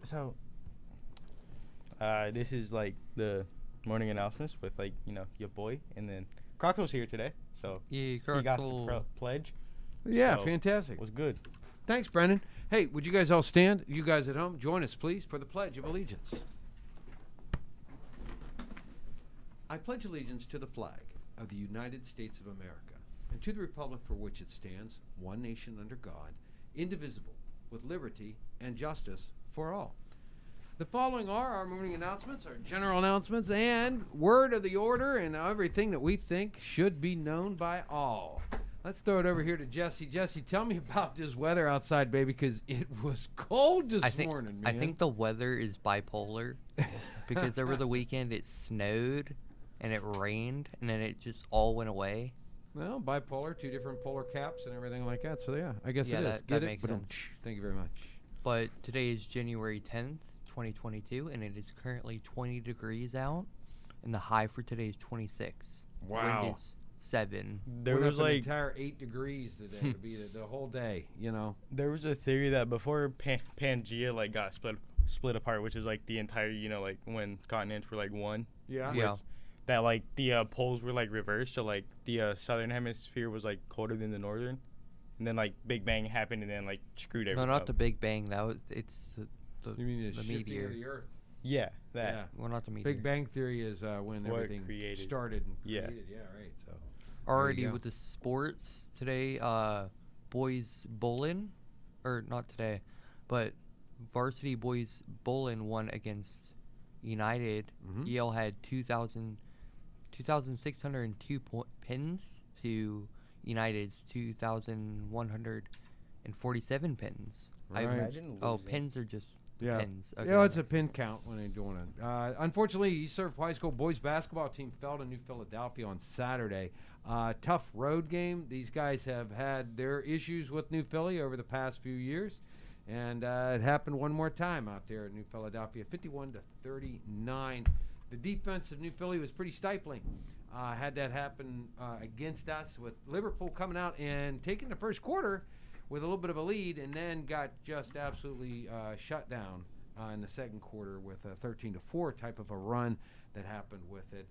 So this is like the morning announcements with your boy, and then Crocco's here today, so Yeah, he got the pledge. Yeah, So, fantastic. Was good. Thanks, Brendan. Hey, would you guys all stand? You guys at home, join us, please, for the Pledge of Allegiance. I pledge allegiance to the flag of the United States of America and to the republic for which it stands, one nation under God, indivisible, with liberty and justice for all. The following are our morning announcements, our general announcements, and word of the order, and everything that we think should be known by all. Let's throw it over here to Jesse. Jesse, tell me about this weather outside, baby, because it was cold this morning, man. I think the weather is bipolar because over the weekend it snowed and it rained and then it just all went away. Well, bipolar, two different polar caps and everything like that. So, yeah, I guess Yeah, it is. that makes sense. Thank you very much. But today is January 10th, 2022, and it is currently 20 degrees out, and the high for today is 26. Wow. Wind is 7. There Went was up an like entire 8 degrees today to be the whole day, you know. there was a theory that before Pangea got split apart, which is like the entire like when continents were like one. Yeah. Yeah. That like the poles were like reversed, so like the southern hemisphere was like colder than the northern, and then like Big Bang happened and then like screwed everything No, not up. the Big Bang. It's the You mean the shifting meteor. of the Earth? Yeah, that. Yeah. Well, not the meteor. Big Bang Theory is when What everything created. started and Yeah. created. Yeah, right. So Already go. with the sports today, boys bowling, or not today, but varsity boys bowling won against United. Mhm. Yale had 2,602 pins to United's 2,147 pins. Right. Imagine Oh, losing. pins are just yeah. pins. Okay. Yeah, it's a pin count when they're doing it. Unfortunately, East Surf High School boys basketball team fell to New Philadelphia on Saturday. Tough road game. These guys have had their issues with New Philly over the past few years, and it happened one more time out there at New Philadelphia, 51-39. The defense of New Philly was pretty stifling. Had that happen against us with Liverpool coming out and taking the first quarter with a little bit of a lead, and then got just absolutely shut down in the second quarter with a 13-4 type of a run that happened with it.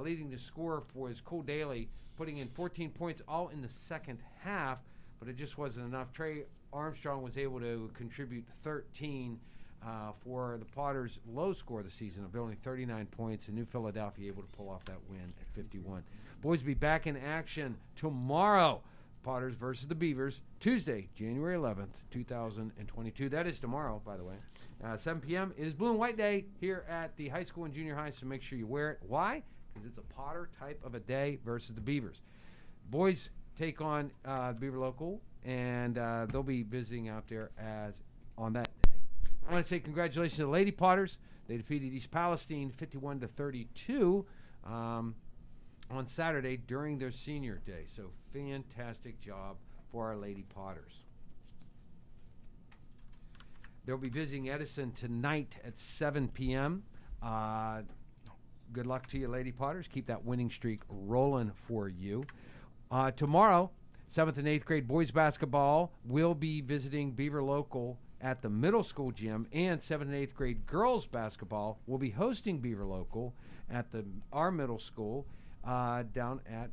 Leading the score was Cole Daly, putting in 14 points all in the second half, but it just wasn't enough. Trey Armstrong was able to contribute 13 for the Potters' low score of the season of only 39 points, and New Philadelphia able to pull off that win at 51. Boys will be back in action tomorrow. Potters versus the Beavers, Tuesday, January 11th, 2022. That is tomorrow, by the way. 7 p.m. It is Blue and White Day here at the high school and junior high, so make sure you wear it. Why? Because it's a Potter type of a day versus the Beavers. Boys take on Beaver Local, and they'll be visiting out there on that day. I want to say congratulations to the Lady Potters. They defeated East Palestine 51-32 on Saturday during their senior day. So fantastic job for our Lady Potters. They'll be visiting Edison tonight at 7 p.m. Good luck to you, Lady Potters. Keep that winning streak rolling for you. Tomorrow, 7th and 8th grade boys basketball will be visiting Beaver Local at the middle school gym, and 7th and 8th grade girls basketball will be hosting Beaver Local at our middle school down at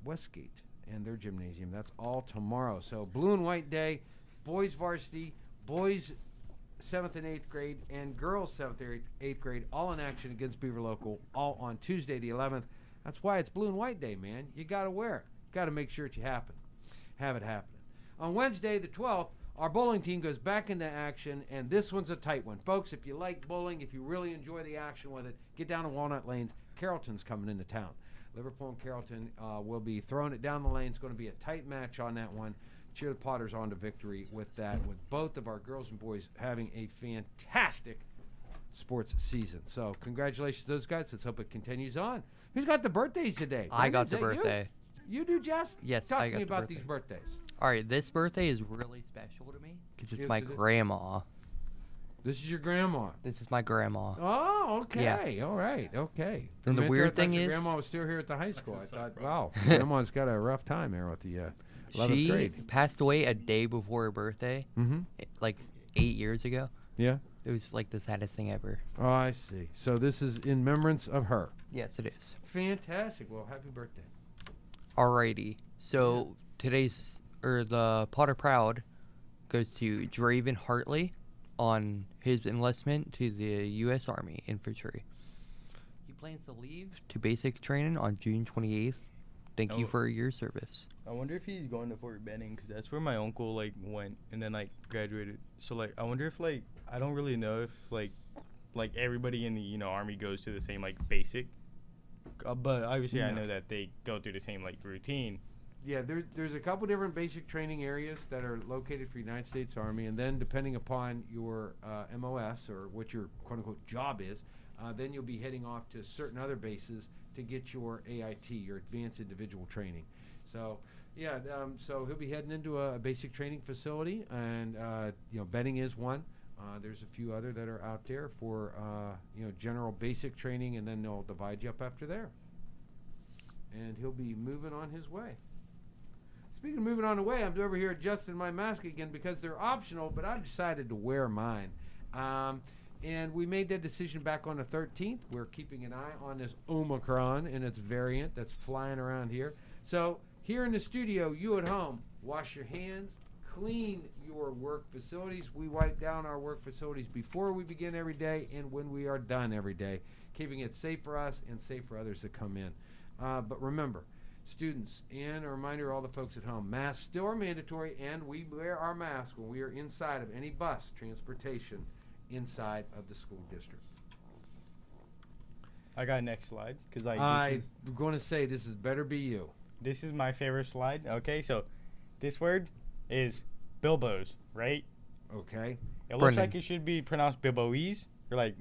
Westgate and their gymnasium. That's all tomorrow. So Blue and White Day, boys varsity, boys 7th and 8th grade, and girls 7th and 8th grade, all in action against Beaver Local, all on Tuesday the 11th. That's why it's Blue and White Day, man. You got to wear it. Got to make sure it have it happening. On Wednesday the 12th, our bowling team goes back into action, and this one's a tight one. Folks, if you like bowling, if you really enjoy the action with it, get down to Walnut Lanes. Carrollton's coming into town. Liverpool and Carrollton will be throwing it down the lane. It's going to be a tight match on that one. Cheer the Potters on to victory with that, with both of our girls and boys having a fantastic sports season. So congratulations to those guys. Let's hope it continues on. Who's got the birthdays today? I Brendan, got is the that you? birthday. You do, Jess? Yes, Talk I to got me the about birthday. these birthdays. All right, this birthday is really special to me because it's Yes, my it is. grandma. This is your grandma. This is my grandma. Oh, okay. All right. Okay. And the For a minute weird there, I thought thing your is- grandma was still here at the high Sucks school. I to suck, thought, bro. wow, grandma's got a rough time there with the 11th She grade. passed away a day before her birthday, Mm-hmm. like 8 years ago. Yeah. It was like the saddest thing ever. Oh, I see. So this is in remembrance of her. Yes, it is. Fantastic. Well, happy birthday. Alrighty. So the Potter Proud goes to Draven Hartley on his enlistment to the U.S. Army Infantry. He plans to leave to basic training on June 28th. Thank you for your service. I wonder if he's going to Fort Benning, because that's where my uncle like went and then like graduated. So like I wonder if like I don't really know if like everybody in the Army goes to the same like basic, but obviously I know that they go through the same like routine. Yeah, there's a couple different basic training areas that are located for United States Army, and then depending upon your MOS or what your quote-unquote job is, then you'll be heading off to certain other bases to get your AIT, your Advanced Individual Training. So, yeah, so he'll be heading into a basic training facility, and Benning is one. There's a few other that are out there for general basic training, and then they'll divide you up after there. And he'll be moving on his way. Speaking of moving on the way, I'm over here adjusting my mask again because they're optional, but I've decided to wear mine. And we made that decision back on the 13th. We're keeping an eye on this Omicron and its variant that's flying around here. So here in the studio, you at home, wash your hands, clean your work facilities. We wipe down our work facilities before we begin every day and when we are done every day, keeping it safe for us and safe for others that come in. But remember, students, and a reminder to all the folks at home, masks still are mandatory, and we wear our masks when we are inside of any bus transportation inside of the school district. I got next slide because I'm going to say this is better be you. This is my favorite slide. Okay, so this word is Bilbo's, right? Okay. It looks like it should be pronounced Bilboese, or like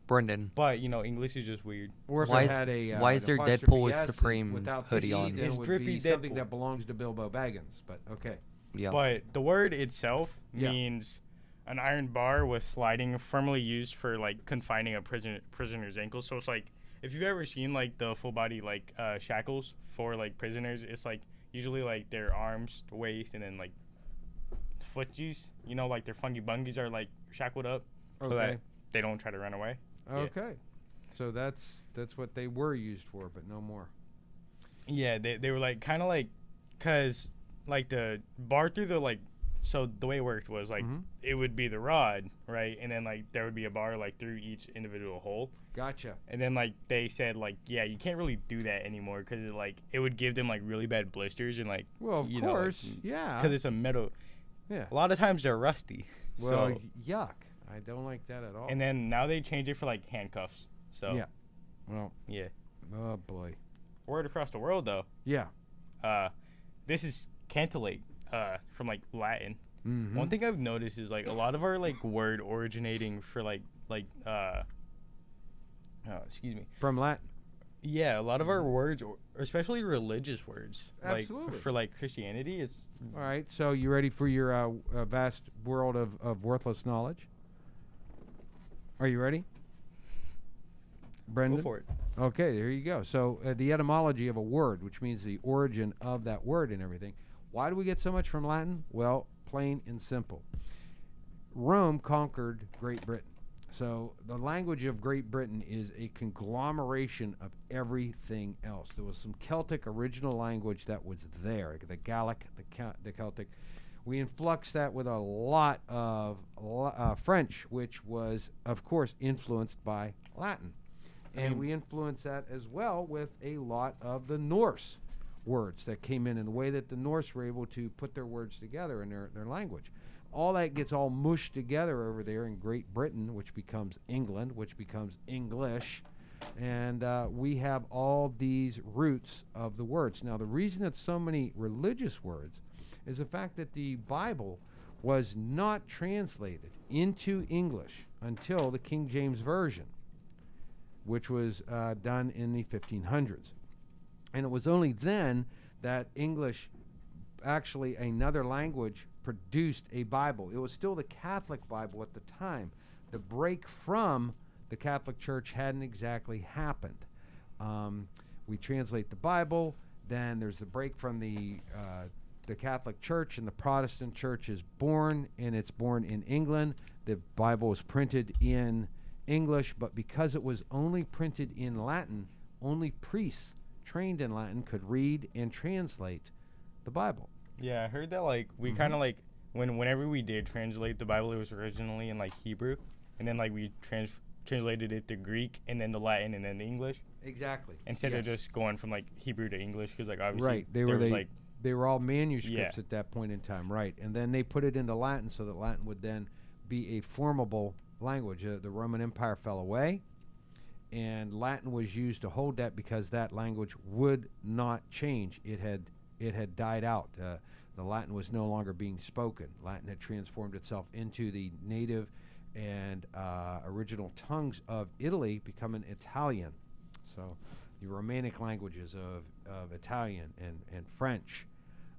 Brendan. But English is just weird. Or if why it had a why is there apostrophe Deadpool with S Supreme without hoodie the E, on? then It's it would drippy be something Deadpool. that belongs to Bilbo Baggins. But okay. Yeah. But the word itself Yeah. means an iron bar with sliding, firmly used for like confining a prisoner's ankles. So it's like if you've ever seen like the full body like shackles for like prisoners, it's like usually like their arms, waist, and then like footsies. Like their funky bungies are like shackled up so that they don't try to run away. Okay. Yeah. So that's what they were used for, but no more. Yeah, they were like kind of like, cause like the bar through the like, so the way it worked was like it would be the rod, right, and then like there would be a bar like through each individual hole. Gotcha. And then like they said like you can't really do that anymore because it would give them like really bad blisters and like of course, yeah, because it's a metal. Yeah. A lot of times they're rusty. Well, so, yuck. I don't like that at all. And then now they changed it for like handcuffs. So yeah. Well. Yeah. Oh boy. Word across the world though. Yeah. This is cantillate. From like Latin. Mm-hmm. One thing I've noticed is like a lot of our like word originating for excuse me. From Latin. Yeah, a lot of our words, especially religious words, Absolutely. like for like Christianity, it's all right. So you ready for your vast world of worthless knowledge? Are you ready, Brendan? Go for it. Okay, there you go. So the etymology of a word, which means the origin of that word and everything. Why do we get so much from Latin? Well, plain and simple. Rome conquered Great Britain. So the language of Great Britain is a conglomeration of everything else. There was some Celtic original language that was there, the Gallic, the Celtic. We influxed that with a lot of French, which was, of course, influenced by Latin. And we influenced that as well with a lot of the Norse words that came in and the way that the Norse were able to put their words together in their language. All that gets all mushed together over there in Great Britain, which becomes England, which becomes English. And we have all these roots of the words. Now, the reason that so many religious words is the fact that the Bible was not translated into English until the King James Version, which was done in the 1500s. And it was only then that English, actually another language, produced a Bible. It was still the Catholic Bible at the time. The break from the Catholic Church hadn't exactly happened. We translate the Bible, then there's the break from the the Catholic Church and the Protestant Church is born, and it's born in England. The Bible was printed in English, but because it was only printed in Latin, only priests trained in Latin could read and translate the Bible. Yeah, I heard that like we kind of like whenever we did translate the Bible, it was originally in like Hebrew, and then like we translated it to Greek, and then the Latin, and then the English. Exactly. Instead of just going from like Hebrew to English, because like obviously right, they were all manuscripts at that point in time, right? And then they put it into Latin so that Latin would then be a formable language. The Roman Empire fell away, and Latin was used to hold that because that language would not change. It had died out. The Latin was no longer being spoken. Latin had transformed itself into the native and original tongues of Italy, becoming Italian. So the Romanic languages of Italian and French,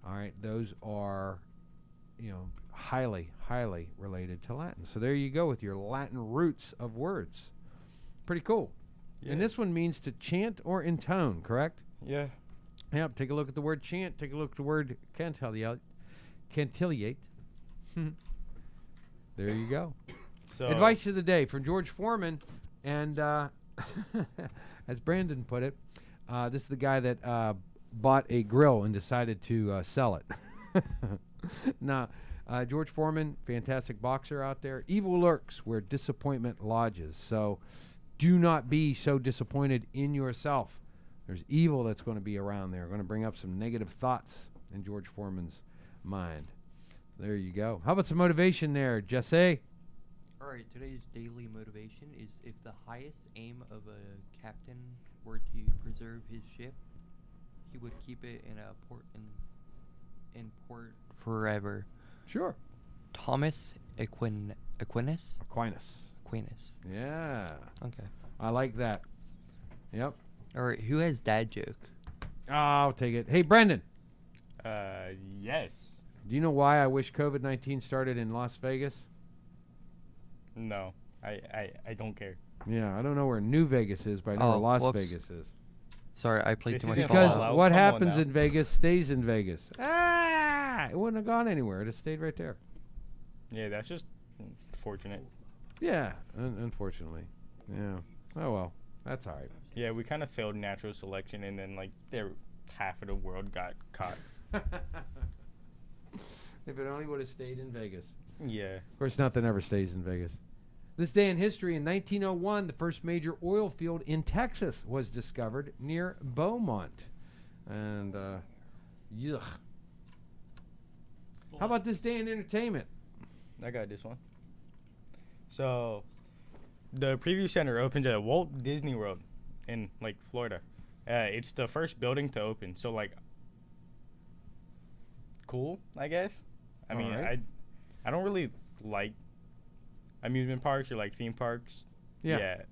all right, those are, highly, highly related to Latin. So there you go with your Latin roots of words. Pretty cool. Yeah. And this one means to chant or intone, correct? Yeah. Yep. Take a look at the word chant. Take a look at the word cantillate. There you go. So Advice of the day from George Foreman, and as Brandon put it, this is the guy that bought a grill and decided to sell it. Now, George Foreman, fantastic boxer out there. Evil lurks where disappointment lodges. So do not be so disappointed in yourself. There's evil that's going to be around there, going to bring up some negative thoughts in George Foreman's mind. There you go. How about some motivation there, Jesse? All right, today's daily motivation is if the highest aim of a captain were to preserve his ship, he would keep it in a port in port forever. Sure. Thomas Aquinas. Aquinas. Yeah. Okay. I like that. Yep. All right, who has dad joke? I'll take it. Hey, Brendan. Yes. Do you know why I wish COVID-19 started in Las Vegas? No, I don't care. Yeah, I don't know where New Vegas is, but I know where Las Vegas is. Sorry, I played too much. Because what happens in Vegas stays in Vegas. It wouldn't have gone anywhere. It have stayed right there. Yeah, that's just fortunate. Yeah, unfortunately. Yeah. Oh, well. That's all right. Yeah, we kind of failed natural selection, and then, like, half of the world got caught. If it only would have stayed in Vegas. Yeah. Of course, nothing ever stays in Vegas. This day in history, in 1901, the first major oil field in Texas was discovered near Beaumont. And, yuck. How about this day in entertainment? I got this one. So, the preview center opens at Walt Disney World in, like, Florida. It's the first building to open. So, like, cool, I guess. I mean, right. I don't really like amusement parks or, like, theme parks. Yeah.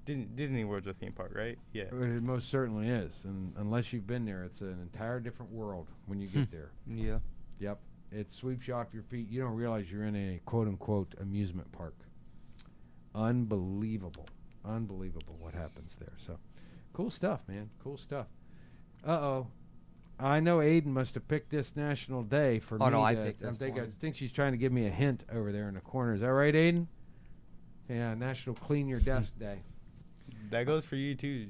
Disney World's a theme park, right? Yeah. It most certainly is. And unless you've been there, it's an entire different world when you get there. Yeah. Yep. It sweeps you off your feet. You don't realize you're in a quote-unquote amusement park. Unbelievable. Unbelievable what happens there. So, cool stuff, man. Cool stuff. Uh-oh. I know Aiden must have picked this national day for me. Oh, no, I picked this I one. think she's trying to give me a hint over there in the corner. Is that right, Aiden? Yeah, National Clean Your Desk Day. That goes for you, too,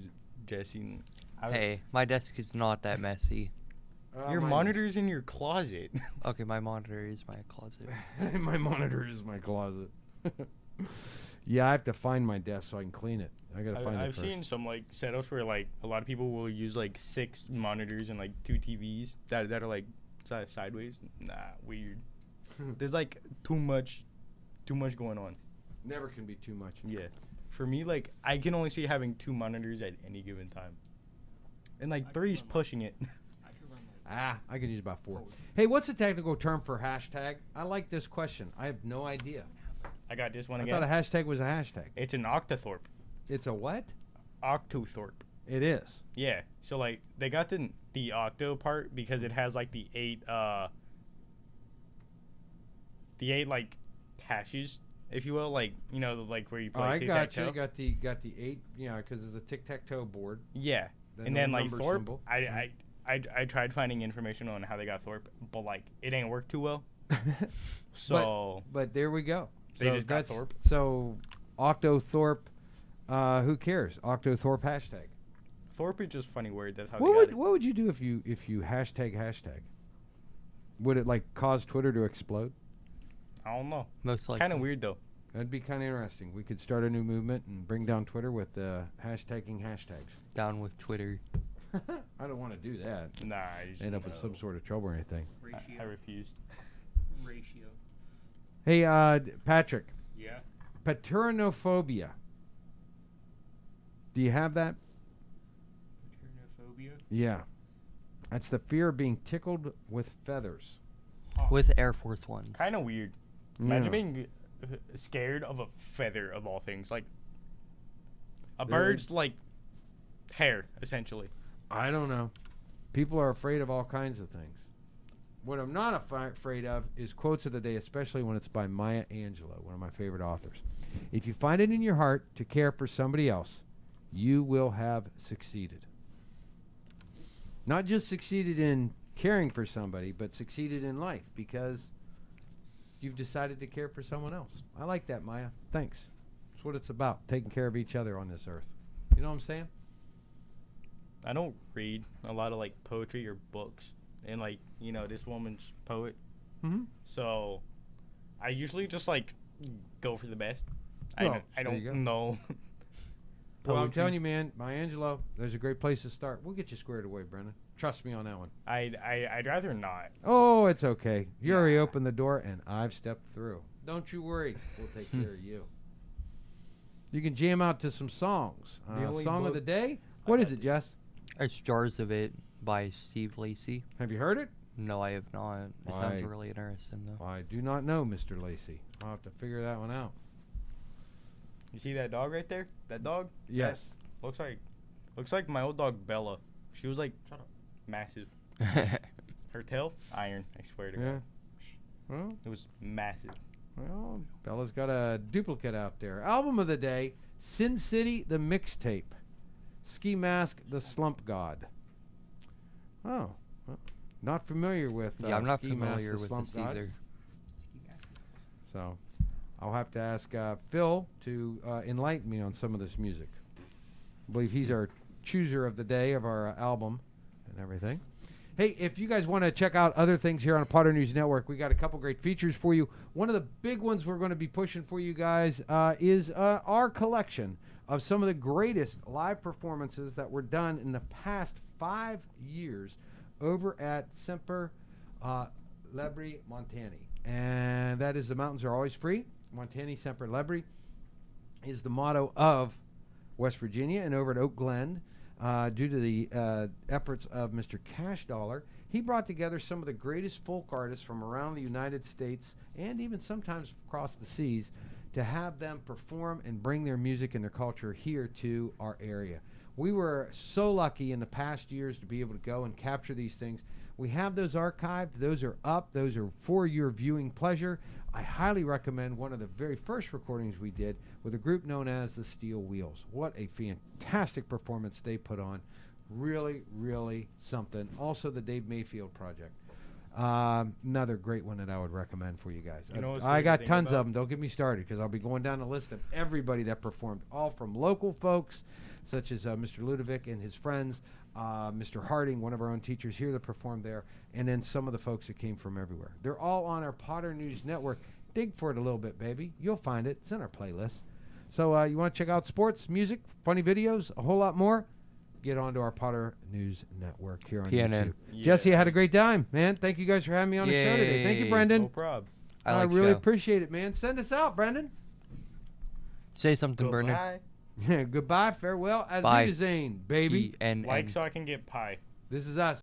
Jesse. Hey, my desk is not that messy. Your monitor's in your closet. Okay, my monitor is my closet. My monitor is my closet. Yeah, I have to find my desk so I can clean it. I gotta find it I've first. seen some like setups where like a lot of people will use like 6 monitors and like 2 TVs that are like sideways. Nah, weird. There's like too much going on. Never can be too much. Yeah. For me, like I can only see having 2 monitors at any given time, and like 3's pushing it. I can use about 4. Hey, what's the technical term for hashtag? I like this question. I have no idea. I got this one I again. thought a hashtag was a hashtag. It's an octothorpe. It's a what? Octothorpe. It is. Yeah. So like they got the octo part because it has like the 8 like hashes, if you will, like you know like where you play I got tic-tac-toe. you. Got the 8. Yeah, because it's a tic-tac-toe board. Yeah. The And then like number Thorpe, symbol. I I tried finding information on how they got Thorpe, but like it ain't worked too well. So but there we go. they So just got that's- Thorpe. So Octothorpe, who cares? Octothorpe hashtag. Thorpe is just a funny word. That's how What they would got it. what would you do if you hashtag? Would it like cause Twitter to explode? I don't know. Most likely. Kind of weird though. That'd be kind of interesting. We could start a new movement and bring down Twitter with hashtagging hashtags. Down with Twitter. I don't want to do that. Nah, I just End up with some sort of trouble or anything. I refused. Ratio. Hey, Patrick, Yeah. Paternophobia. Do you have that? Paternophobia. Yeah. That's the fear of being tickled with feathers. With Air Force Ones. Kind of weird. Imagine being scared of a feather of all things, like a bird's like hair, essentially. I don't know. People are afraid of all kinds of things. What I'm not afraid of is quotes of the day, especially when it's by Maya Angelou, one of my favorite authors. If you find it in your heart to care for somebody else, you will have succeeded. Not just succeeded in caring for somebody, but succeeded in life because you've decided to care for someone else. I like that, Maya. Thanks. That's what it's about, taking care of each other on this earth. You know what I'm saying? I don't read a lot of like poetry or books, and like this woman's poet, Mm-hmm. so I usually just like go for the best. Well, I there you go. don't know. Well, I'm poetry. telling you, man, Maya Angelou, there's a great place to start. We'll get you squared away, Brendan. Trust me on that one. I'd rather not. Oh, it's okay. You already opened the door, and I've stepped through. Don't you worry. We'll take care of you. You can jam out to some songs. The only Song of book the day? I What is got it, this. Jess? It's Jars of It by Steve Lacy. Have you heard it? No, I have not. It Why? sounds really interesting, though. I do not know, Mr. Lacey. I'll have to figure that one out. You see that dog right there? That dog? Yes. Looks like my old dog Bella. She was like massive. Her tail, iron. I swear to Yeah. God, Well, it was massive. well, Bella's got a duplicate out there. Album of the day, Sin City, the mixtape. Ski Mask, the Slump God. Oh, well, not familiar with Yeah, I'm not Ski Mask, familiar the with Slump this God. either. So I'll have to ask Phil to enlighten me on some of this music. I believe he's our chooser of the day of our album and everything. Hey, if you guys want to check out other things here on Potter News Network, we got a couple great features for you. One of the big ones we're going to be pushing for you guys is our collection of some of the greatest live performances that were done in the past 5 years over at Semper Lebri Montani. And that is the mountains are always free. Montani Semper Lebri is the motto of West Virginia. And over at Oak Glen, due to the efforts of Mr. Cash Dollar, he brought together some of the greatest folk artists from around the United States and even sometimes across the seas to have them perform and bring their music and their culture here to our area. We were so lucky in the past years to be able to go and capture these things. We have those archived. Those are up. Those are for your viewing pleasure. I highly recommend one of the very first recordings we did with a group known as the Steel Wheels. What a fantastic performance they put on. Really, really something. Also the Dave Mayfield Project. Another great one that I would recommend for you guys. You know what's I weird to got think tons about? of them. Don't get me started because I'll be going down the list of everybody that performed, all from local folks such as Mr. Ludovic and his friends, Mr. Harding, one of our own teachers here that performed there, and then some of the folks that came from everywhere. They're all on our Potter News Network. Dig for it a little bit, baby. You'll find it. It's in our playlist. So you want to check out sports, music, funny videos, a whole lot more? Get onto our Potter News Network here on PNN. YouTube. Yeah. Jesse, I had a great time, man. Thank you guys for having me on the show today. Thank you, Yay. Brendan. No problem. I like really show. appreciate it, man. Send us out, Brendan. Say something, Brendan. Goodbye. Goodbye, farewell, Bye. Zane, baby. ENN. Like so I can get pie. This is us.